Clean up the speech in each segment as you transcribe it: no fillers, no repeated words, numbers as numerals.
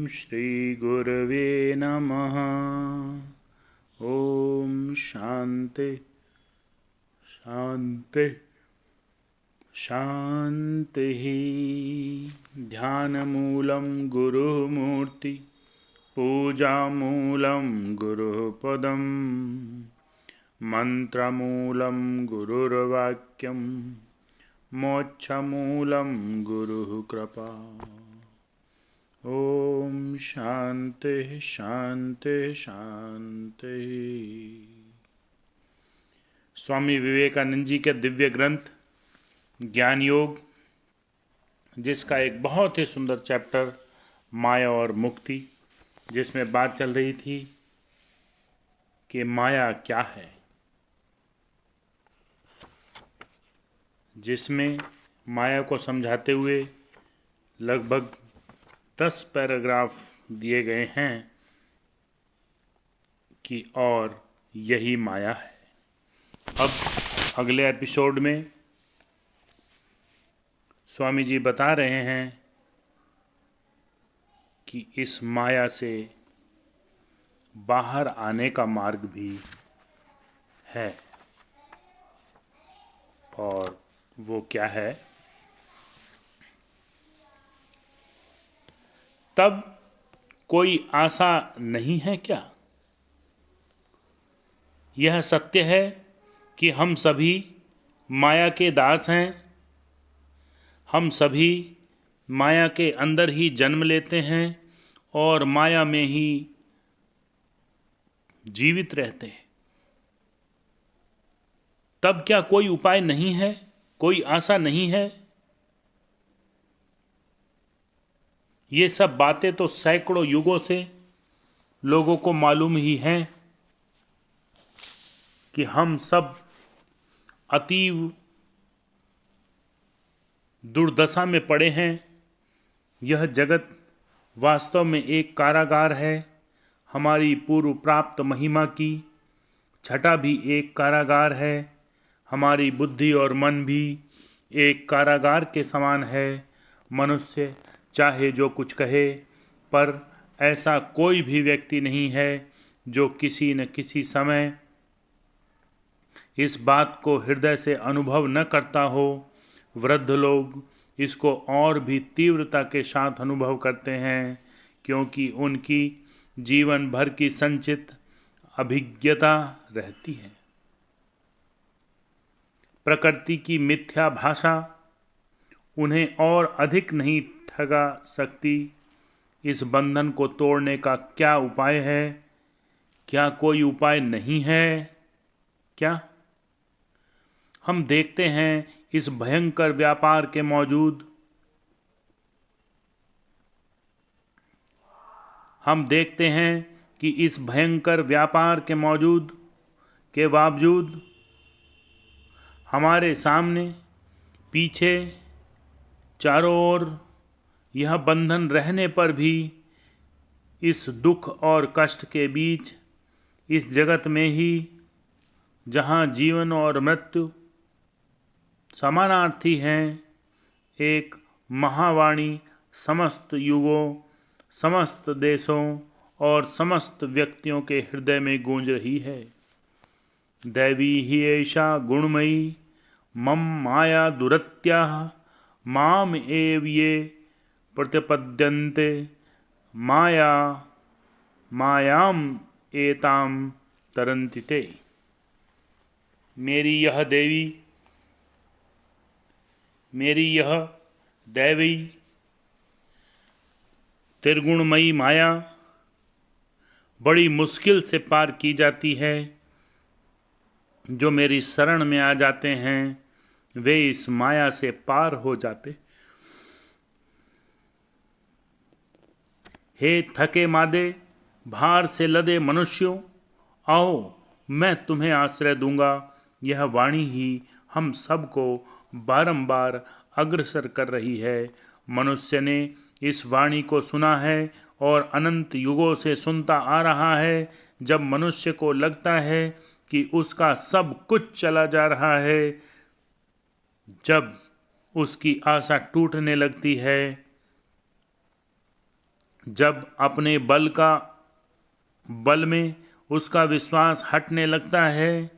श्रीगुरवे नमः। ॐ शान्ति शान्ति शान्तिः। ध्यानमूलं गुरुमूर्ति, पूजामूलं गुरुपदं, मन्त्रमूलं गुरुर्वाक्यं, मोक्षमूलं गुरुः कृपा। ओम शांति शांति शांति। स्वामी विवेकानंद जी के दिव्य ग्रंथ ज्ञान योग, जिसका एक बहुत ही सुंदर चैप्टर माया और मुक्ति, जिसमें बात चल रही थी कि माया क्या है, जिसमें माया को समझाते हुए लगभग 10 पैराग्राफ दिए गए हैं कि और यही माया है। अब अगले एपिसोड में स्वामी जी बता रहे हैं कि इस माया से बाहर आने का मार्ग भी है, और वो क्या है। तब कोई आशा नहीं है क्या? यह सत्य है कि हम सभी माया के दास हैं। हम सभी माया के अंदर ही जन्म लेते हैं और माया में ही जीवित रहते हैं। तब क्या कोई उपाय नहीं है, कोई आशा नहीं है? ये सब बातें तो सैकड़ों युगों से लोगों को मालूम ही हैं कि हम सब अतीव दुर्दशा में पड़े हैं। यह जगत वास्तव में एक कारागार है। हमारी पूर्व प्राप्त महिमा की छटा भी एक कारागार है। हमारी बुद्धि और मन भी एक कारागार के समान है। मनुष्य चाहे जो कुछ कहे, पर ऐसा कोई भी व्यक्ति नहीं है जो किसी न किसी समय इस बात को हृदय से अनुभव न करता हो। वृद्ध लोग इसको और भी तीव्रता के साथ अनुभव करते हैं, क्योंकि उनकी जीवन भर की संचित अभिज्ञता रहती है। प्रकृति की मिथ्या भाषा उन्हें और अधिक नहीं ठगा सकती। इस बंधन को तोड़ने का क्या उपाय है? क्या कोई उपाय नहीं है क्या? हम देखते हैं इस भयंकर व्यापार के मौजूद, हम देखते हैं कि इस भयंकर व्यापार के मौजूद के बावजूद हमारे सामने पीछे चारों ओर यह बंधन रहने पर भी इस दुख और कष्ट के बीच, इस जगत में ही जहाँ जीवन और मृत्यु समानार्थी हैं, एक महावाणी समस्त युगों, समस्त देशों और समस्त व्यक्तियों के हृदय में गूंज रही है। दैवी ही ऐशा गुणमयी मम माया दुरत्याः माम एव ये प्रतिपद्यन्ते माया मायाम एताम तरन्ति ते। मेरी यह देवी, मेरी यह दैवी त्रिगुणमयी माया बड़ी मुश्किल से पार की जाती है। जो मेरी शरण में आ जाते हैं वे इस माया से पार हो जाते। हे थके मादे भार से लदे मनुष्यों, आओ मैं तुम्हें आश्रय दूंगा। यह वाणी ही हम सबको बारंबार अग्रसर कर रही है। मनुष्य ने इस वाणी को सुना है और अनंत युगों से सुनता आ रहा है। जब मनुष्य को लगता है कि उसका सब कुछ चला जा रहा है, जब उसकी आशा टूटने लगती है, जब अपने बल में उसका विश्वास हटने लगता है,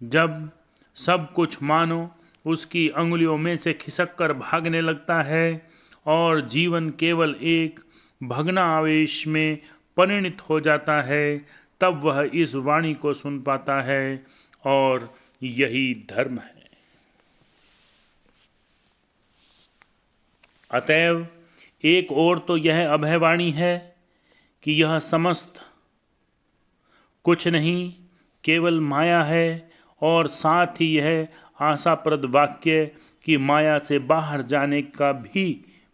जब सब कुछ मानो उसकी अंगुलियों में से खिसक कर भागने लगता है और जीवन केवल एक भग्नावशेष में परिणत हो जाता है, तब वह इस वाणी को सुन पाता है और यही धर्म है। अतएव एक ओर तो यह अभयवाणी है कि यह समस्त कुछ नहीं, केवल माया है, और साथ ही यह आशाप्रद वाक्य कि माया से बाहर जाने का भी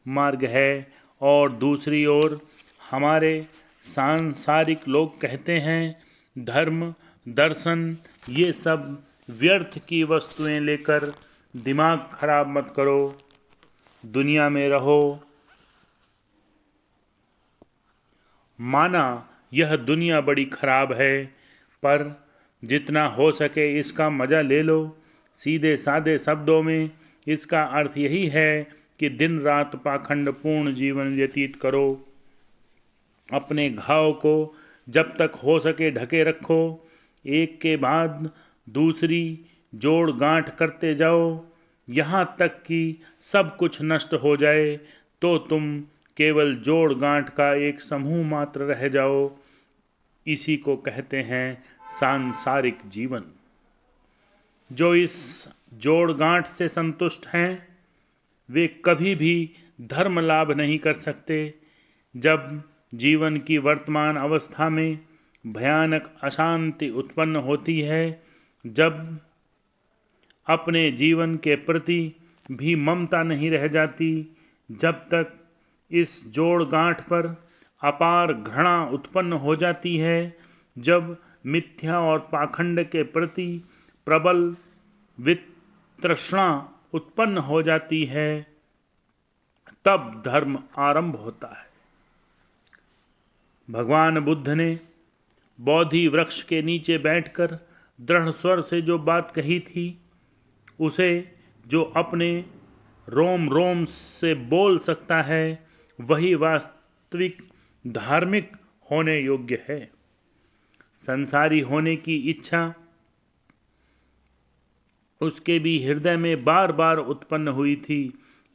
मार्ग है। और दूसरी ओर हमारे सांसारिक लोग कहते हैं धर्म दर्शन ये सब व्यर्थ की वस्तुएं लेकर दिमाग खराब मत करो, दुनिया में रहो। माना यह दुनिया बड़ी खराब है, पर जितना हो सके इसका मज़ा ले लो। सीधे साधे शब्दों में इसका अर्थ यही है कि दिन रात पाखंडपूर्ण जीवन व्यतीत करो। अपने घाव को जब तक हो सके ढके रखो, एक के बाद दूसरी जोड़ गांठ करते जाओ, यहाँ तक कि सब नष्ट नष्ट हो जाए तो तुम केवल जोड़ गांठ का एक समूह मात्र रह जाओ। इसी को कहते हैं सांसारिक जीवन। जो इस जोड़ गांठ से संतुष्ट हैं वे कभी भी धर्म लाभ नहीं कर सकते। जब जीवन की वर्तमान अवस्था में भयानक अशांति उत्पन्न होती है, जब अपने जीवन के प्रति भी ममता नहीं रह जाती, जब तक इस जोड़ गांठ पर अपार घृणा उत्पन्न हो जाती है, जब मिथ्या और पाखंड के प्रति प्रबल वितृष्णा उत्पन्न हो जाती है, तब धर्म आरंभ होता है। भगवान बुद्ध ने बोधि वृक्ष के नीचे बैठकर दृढ़ स्वर से जो बात कही थी, उसे जो अपने रोम रोम से बोल सकता है, वही वास्तविक धार्मिक होने योग्य है। संसारी होने की इच्छा उसके भी हृदय में बार बार उत्पन्न हुई थी।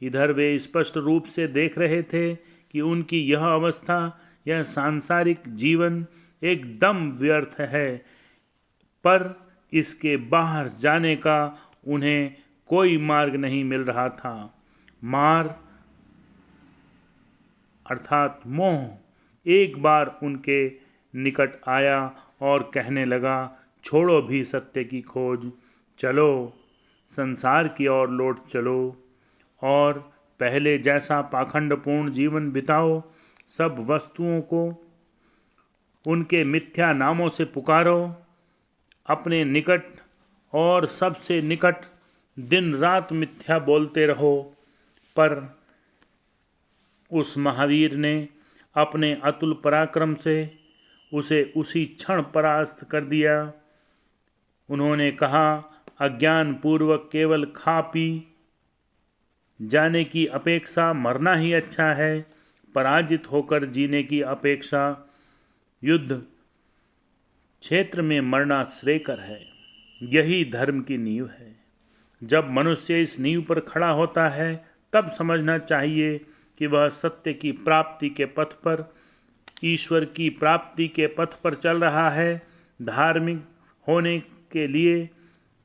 इधर वे स्पष्ट रूप से देख रहे थे कि उनकी यह अवस्था, यह सांसारिक जीवन एकदम व्यर्थ है, पर इसके बाहर जाने का उन्हें कोई मार्ग नहीं मिल रहा था। मार अर्थात मोह एक बार उनके निकट आया और कहने लगा, छोड़ो भी सत्य की खोज, चलो संसार की ओर लौट चलो और पहले जैसा पाखंडपूर्ण जीवन बिताओ। सब वस्तुओं को उनके मिथ्या नामों से पुकारो, अपने निकट और सबसे निकट दिन रात मिथ्या बोलते रहो। पर उस महावीर ने अपने अतुल पराक्रम से उसे उसी क्षण परास्त कर दिया। उन्होंने कहा, अज्ञान पूर्वक केवल खा पी जाने की अपेक्षा मरना ही अच्छा है। पराजित होकर जीने की अपेक्षा युद्ध क्षेत्र में मरना श्रेयकर है। यही धर्म की नींव है। जब मनुष्य इस नींव पर खड़ा होता है, तब समझना चाहिए कि वह सत्य की प्राप्ति के पथ पर, ईश्वर की प्राप्ति के पथ पर चल रहा है। धार्मिक होने के लिए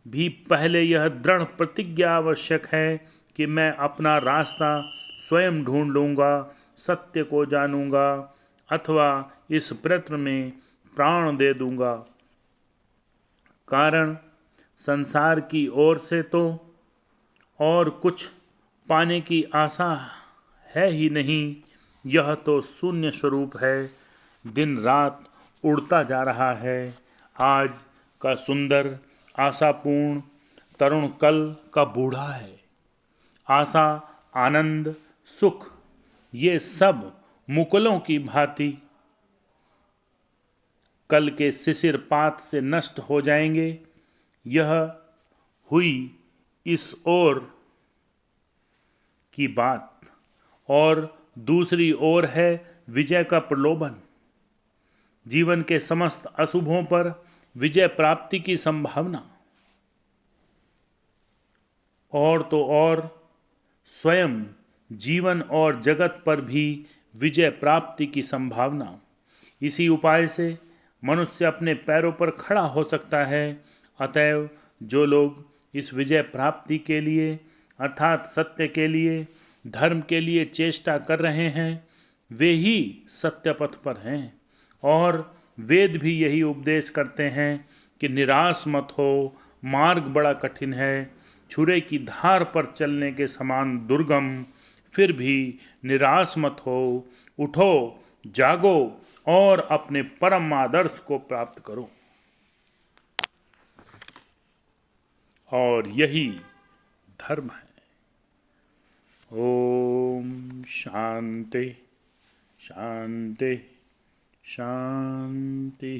भी पहले यह दृढ़ प्रतिज्ञा आवश्यक है कि मैं अपना रास्ता स्वयं ढूंढ लूँगा, सत्य को जानूँगा, अथवा इस प्रयत्न में प्राण दे दूँगा। कारण संसार की ओर से तो और कुछ पाने की आशा है ही नहीं। यह तो शून्य स्वरूप है, दिन रात उड़ता जा रहा है। आज का सुंदर आशापूर्ण तरुण कल का बूढ़ा है। आशा, आनंद, सुख ये सब मुकुलों की भांति कल के शिशिरपात से नष्ट हो जाएंगे। यह हुई इस ओर की बात, और दूसरी ओर है विजय का प्रलोभन, जीवन के समस्त अशुभों पर विजय प्राप्ति की संभावना, और तो और स्वयं जीवन और जगत पर भी विजय प्राप्ति की संभावना। इसी उपाय से मनुष्य अपने पैरों पर खड़ा हो सकता है। अतएव जो लोग इस विजय प्राप्ति के लिए अर्थात सत्य के लिए, धर्म के लिए चेष्टा कर रहे हैं, वे ही सत्य पथ पर हैं। और वेद भी यही उपदेश करते हैं कि निराश मत हो, मार्ग बड़ा कठिन है, छुरे की धार पर चलने के समान दुर्गम, फिर भी निराश मत हो, उठो, जागो और अपने परम आदर्श को प्राप्त करो। और यही धर्म है। ओम शांति शांति शांति।